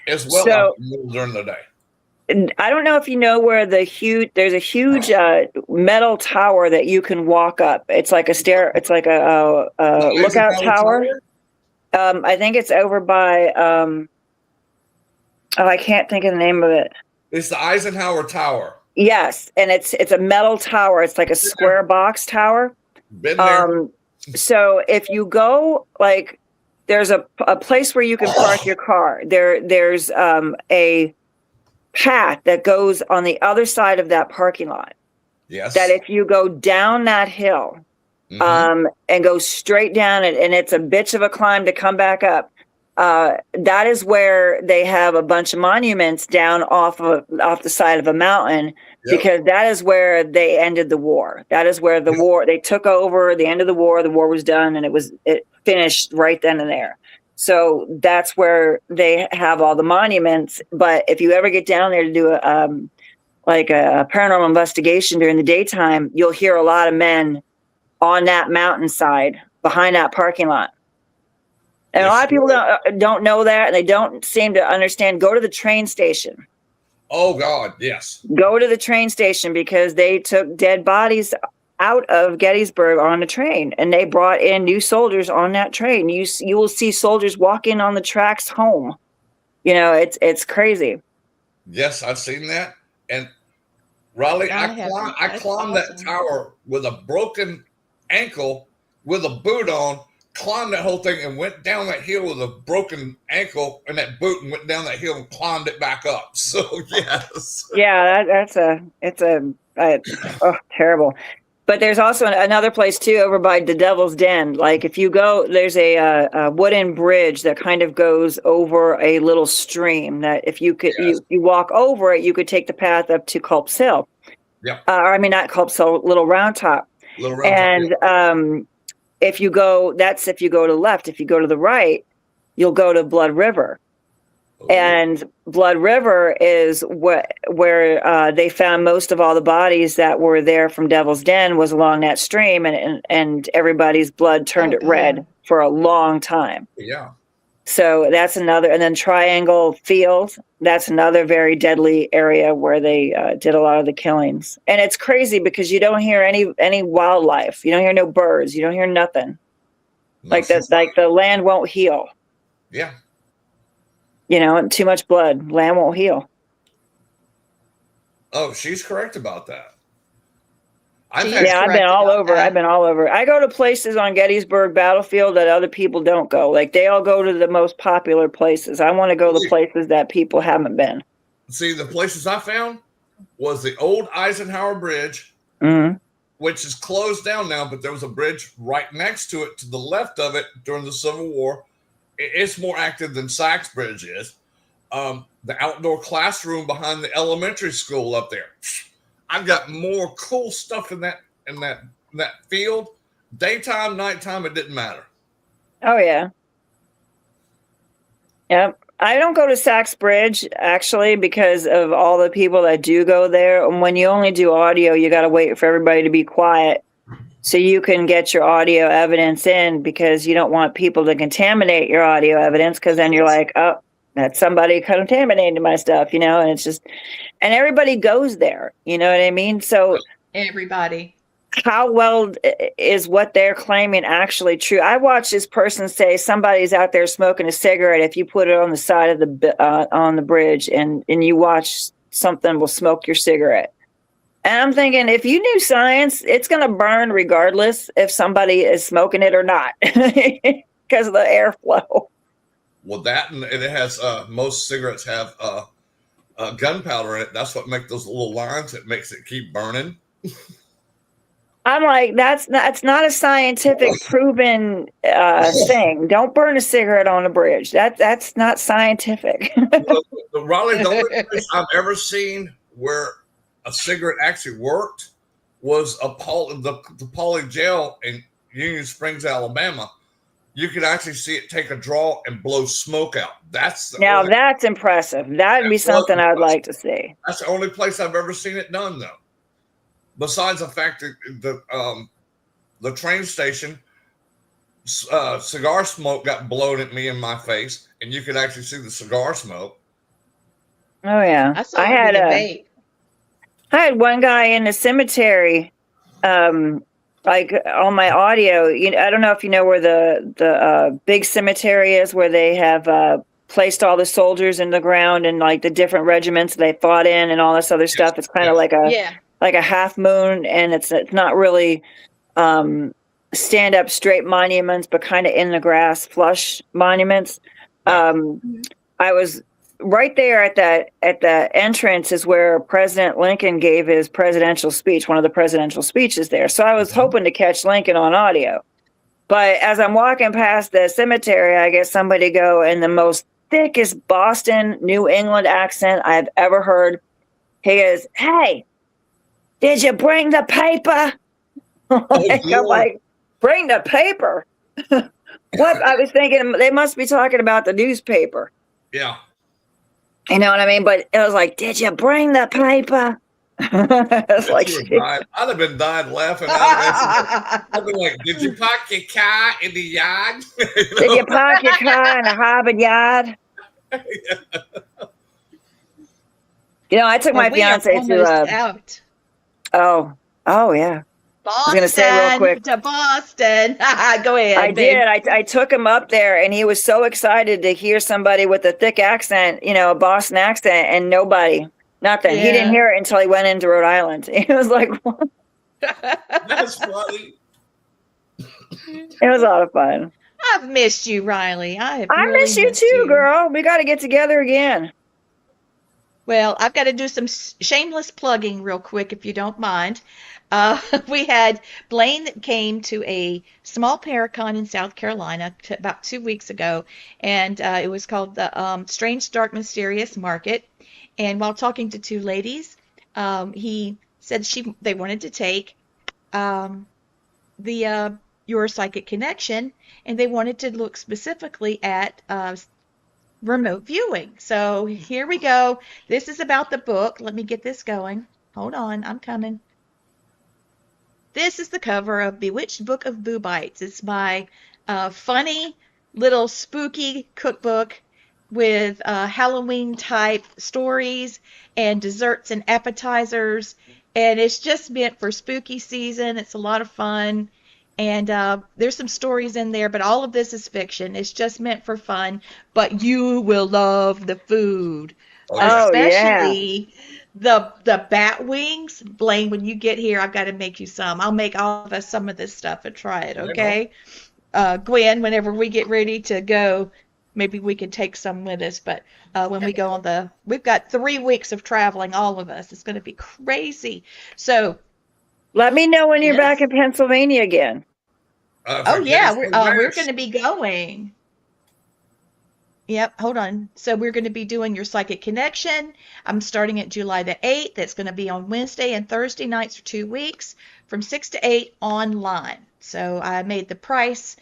as well during the day. I don't know if you know where there's a huge metal tower that you can walk up. It's like it's like a lookout tower. I think it's over by I can't think of the name of it. It's the Eisenhower Tower. Yes, and it's a metal tower. It's like a square box tower. Been there. So if you go there's a place where you can park your car. There's a path that goes on the other side of that parking lot. Yes. That if you go down that hill and go straight down it, and it's a bitch of a climb to come back up, that is where they have a bunch of monuments down off the side of a mountain. Yep. Because that is where they ended the war. That is where the war, they took over the end of the war was done, and it finished right then and there. So that's where they have all the monuments. But if you ever get down there to do a paranormal investigation during the daytime, you'll hear a lot of men on that mountainside behind that parking lot. And a lot of people don't know that, and they don't seem to understand. Go to the train station. Oh, God, yes. Go to the train station, because they took dead bodies out of Gettysburg on a train, and they brought in new soldiers on that train. You will see soldiers walking on the tracks home. It's crazy. Yes, I've seen that. And Ryleigh, I climbed that tower with a broken ankle with a boot on. Climbed that whole thing and went down that hill with a broken ankle and that boot, and went down that hill and climbed it back up. So yes, yeah, it's terrible. But there's also another place too over by the Devil's Den. Like if you go, there's a wooden bridge that kind of goes over a little stream. That if you could you walk over it, you could take the path up to Culp's Hill. Yeah, not Culp's Hill, Little Round Top. If you go to the left. If you go to the right, you'll go to Blood River. Oh. And Blood River is where they found most of all the bodies that were there from Devil's Den, was along that stream, and everybody's blood turned it red for a long time. Yeah. So that's another, and then Triangle Field, that's another very deadly area where they did a lot of the killings. And it's crazy because you don't hear any wildlife. You don't hear no birds. You don't hear nothing. Like the land won't heal. Yeah. Too much blood. Land won't heal. Oh, she's correct about that. I've been all over. I've been all over. I go to places on Gettysburg Battlefield that other people don't go. Like they all go to the most popular places. I want to go to places that people haven't been. See, the places I found was the old Eisenhower Bridge, which is closed down now, but there was a bridge right next to it, to the left of it during the Civil War. It's more active than Sachs Bridge is. The outdoor classroom behind the elementary school up there. I've got more cool stuff in that field. Daytime, nighttime, it didn't matter. Oh yeah. Yep. I don't go to Sachs Bridge actually because of all the people that do go there. And when you only do audio, you got to wait for everybody to be quiet so you can get your audio evidence in, because you don't want people to contaminate your audio evidence, because then you're like, oh, that somebody contaminated my stuff, and it's just, and everybody goes there, you know what I mean? So everybody, how well is what they're claiming actually true? I watched this person say somebody's out there smoking a cigarette. If you put it on the side of on the bridge and you watch, something will smoke your cigarette. And I'm thinking, if you knew science, it's going to burn regardless if somebody is smoking it or not, because of the airflow. Well, that, and it has most cigarettes have gunpowder in it. That's what makes those little lines. It makes it keep burning. I'm like, that's not a scientific proven thing. Don't burn a cigarette on a bridge. That's not scientific. Ryleigh, the only place I've ever seen where a cigarette actually worked was the Poly Jail in Union Springs, Alabama. You could actually see it take a draw and blow smoke out. That's impressive. That'd be something I'd like to see. That's the only place I've ever seen it done, though. Besides the fact that the train station, cigar smoke got blown at me in my face, and you could actually see the cigar smoke. Oh yeah, I had one guy in the cemetery. Like on my audio, I don't know if you know where the big cemetery is, where they have placed all the soldiers in the ground and like the different regiments they fought in and all this other stuff. It's kind of like a half moon, and it's not really stand up straight monuments, but kind of in the grass flush monuments. I was right there at the entrance is where President Lincoln gave his presidential speech, one of the presidential speeches there. So I was hoping to catch Lincoln on audio. But as I'm walking past the cemetery, I get somebody go in the most thickest Boston, New England accent I've ever heard. He goes, "Hey, did you bring the paper?" I'm like, "Bring the paper?" What? I was thinking they must be talking about the newspaper. Yeah. You know what I mean? But it was like, "Did you bring the paper?" It's like, I'd have been dying laughing. I'd be like, "Did you park your car in the yard?" "Did you park your car in a Harvard yard?" I took my fiance to. Out. Oh yeah. Boston, I was gonna say real quick to Boston. Go ahead. I did. I took him up there, and he was so excited to hear somebody with a thick accent, a Boston accent, and nothing. Yeah. He didn't hear it until he went into Rhode Island. He was like, "What?" That's funny. It was a lot of fun. I've missed you, Ryleigh. I miss you too, girl. We got to get together again. Well, I've got to do some shameless plugging real quick, if you don't mind. We had Blaine that came to a small paracon in South Carolina about 2 weeks ago, and it was called the Strange, Dark, Mysterious Market. And while talking to two ladies, he said they wanted to take the Your Psychic Connection, and they wanted to look specifically at remote viewing. So here we go. This is about the book. Let me get this going. Hold on, I'm coming. This is the cover of Bewitched Book of Boo Bites. It's my funny little spooky cookbook with Halloween type stories and desserts and appetizers. And it's just meant for spooky season. It's a lot of fun. And there's some stories in there, but all of this is fiction. It's just meant for fun. But you will love the food. Especially the bat wings. Blaine, when you get here, I've got to make you some. I'll make all of us some of this stuff and try it, okay? Gwen, whenever we get ready to go, maybe we can take some with us. But when we go we've got 3 weeks of traveling, all of us. It's going to be crazy. So let me know when you're back in Pennsylvania again. We're going to be going. Yep, hold on. So we're going to be doing Your Psychic Connection. I'm starting at July the 8th. That's going to be on Wednesday and Thursday nights for 2 weeks from 6 to 8 online. So I made the price,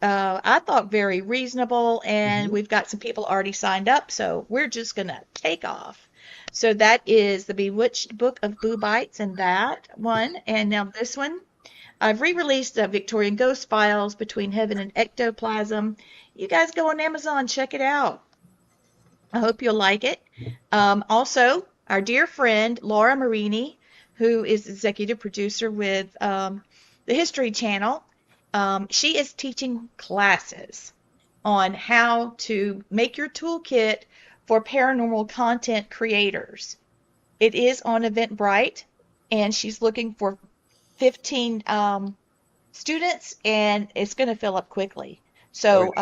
I thought, very reasonable, and we've got some people already signed up, so we're just going to take off. So that is the Bewitched Book of Boo Bites and that one. And now this one, I've re-released Victorian Ghost Files, Between Heaven and Ectoplasm. You guys go on Amazon, check it out. I hope you'll like it. Also, our dear friend, Laura Marini, who is executive producer with the History Channel, she is teaching classes on how to make your toolkit for paranormal content creators. It is on Eventbrite, and she's looking for 15 students, and it's going to fill up quickly. So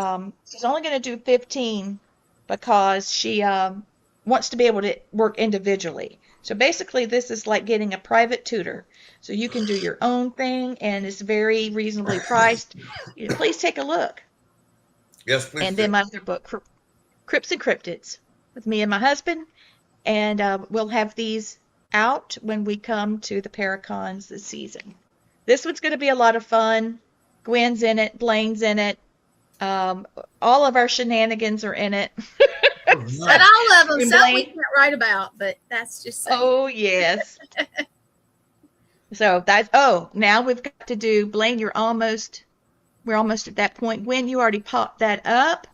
she's only going to do 15 because she wants to be able to work individually. So basically, this is like getting a private tutor. So you can do your own thing, and it's very reasonably priced. Please take a look. Yes, please. And then my other book, Crypts and Cryptids, with me and my husband. And we'll have these out when we come to the Paracons this season. This one's going to be a lot of fun. Gwen's in it. Blaine's in it. All of our shenanigans are in it. But all of them, some we can't write about, but that's just saying. Oh, yes. So that's, now we've got to do, Blaine, we're almost at that point. Gwen, you already popped that up.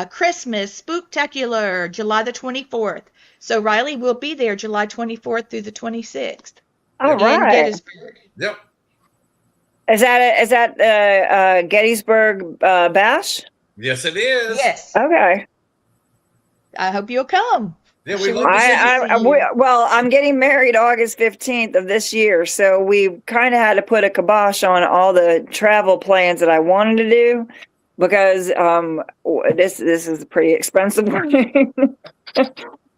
Christmas Spooktacular, July the 24th. So Ryleigh will be there July 24th through the 26th. All right. In Gettysburg. Yep. Is that Gettysburg Bash? Yes, it is. Yes. Okay. I hope you'll come. Yeah, I'm getting married August 15th of this year, so we kind of had to put a kibosh on all the travel plans that I wanted to do because this is pretty expensive. So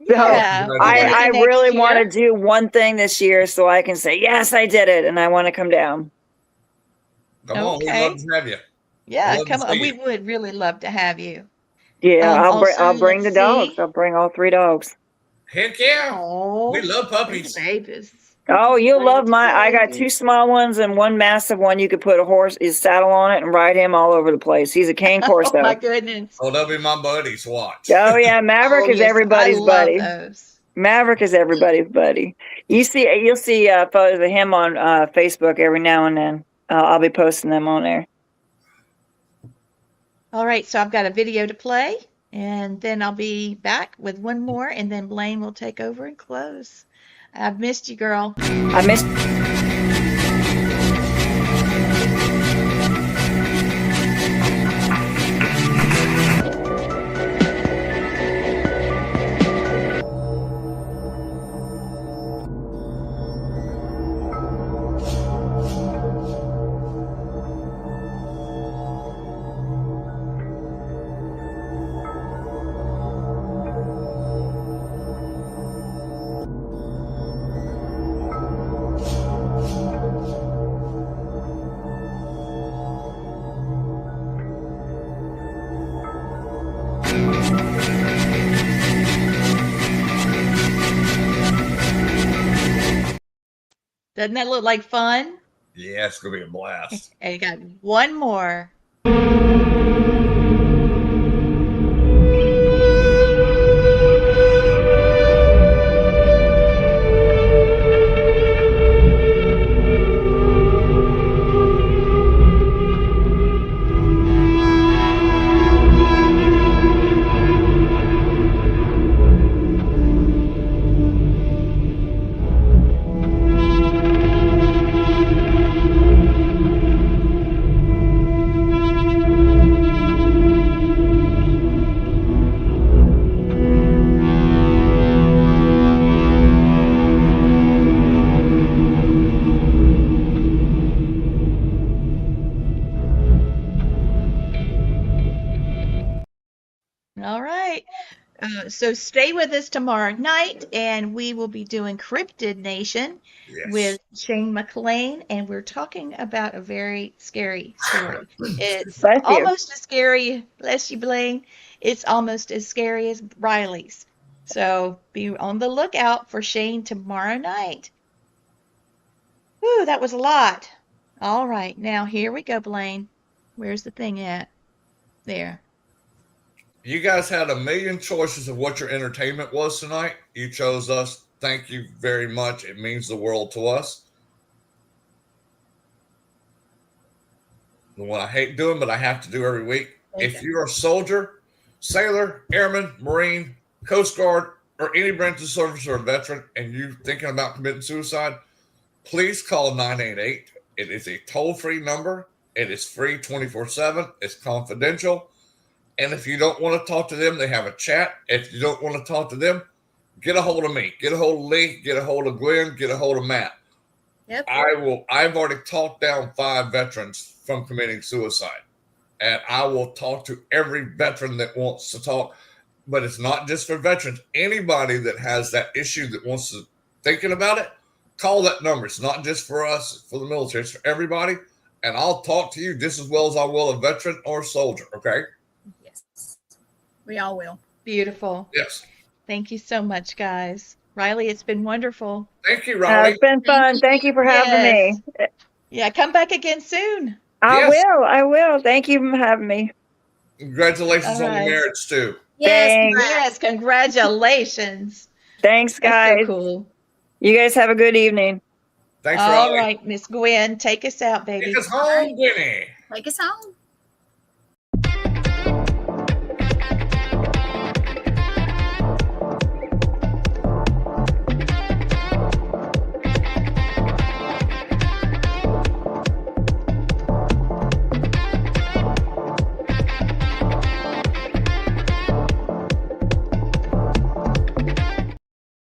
I really want to do one thing this year so I can say, yes, I did it, and I want to come down. Come on, we'd love to have you. Yeah, Love to come on. see We you. would really love to have you. Yeah, Also, I'll bring the let's dogs. see. I'll bring all 3 dogs. Heck yeah. We Oh, love bring the puppies. babies. Oh, you'll Bring love the I got 2 babies. small ones and 1 massive one. You could put his saddle on it and ride him all over the place. He's a cane Oh my corso. goodness. Oh, they'll be my buddies. Watch. Oh yeah, Maverick Oh is yes, I everybody's love buddy. those. Maverick is everybody's buddy. You'll see photos of him on Facebook every now and then. I'll be posting them on there. All right, so I've got a video to play, and then I'll be back with one more, and then Blaine will take over and close. I've missed you, girl. I missed. Doesn't that look like fun? Yeah, it's going to be a blast. And you got one more. All right. So stay with us tomorrow night, and we will be doing Cryptid Nation Yes. with Shane McLean, and we're talking about a very scary story. It's Bless you. almost as scary, bless you, Blaine. It's almost as scary as Riley's. So be on the lookout for Shane tomorrow night. Whew, that was a lot. All right, now here we go, Blaine. Where's the thing at? There. You guys had a million choices of what your entertainment was tonight. You chose us. Thank you very much. It means the world to us. The one I hate doing, but I have to do every week. If you're a soldier, sailor, airman, Marine, Coast Guard, or any branch of service or a veteran, and you're thinking about committing suicide, please call 988. It is a toll-free number. It is free 24/7. It's confidential. And if you don't want to talk to them, they have a chat. If you don't want to talk to them, get a hold of me. Get a hold of Lee. Get a hold of Glenn. Get a hold of Matt. Yep. I've already talked down 5 veterans from committing suicide. And I will talk to every veteran that wants to talk. But it's not just for veterans. Anybody that has that issue that wants to thinking about it, call that number. It's not just for us, for the military. It's for everybody. And I'll talk to you just as well as I will a veteran or a soldier. Okay? Yes. We all will. Beautiful. Yes. Thank you so much, guys. Ryleigh, it's been wonderful. Thank you, Ryleigh. It's been fun. Thank you for having Yes. me. Yeah, come back again soon. Yes. I will. Thank you for having me. Congratulations All on the right. marriage, too. Yes. Thanks. congrats. Yes, congratulations. Thanks, That's guys. so cool. You guys have a good evening. Thanks, All Ryleigh. right, Miss Gwen, take us out, baby. Take us home, Winnie. Take us home.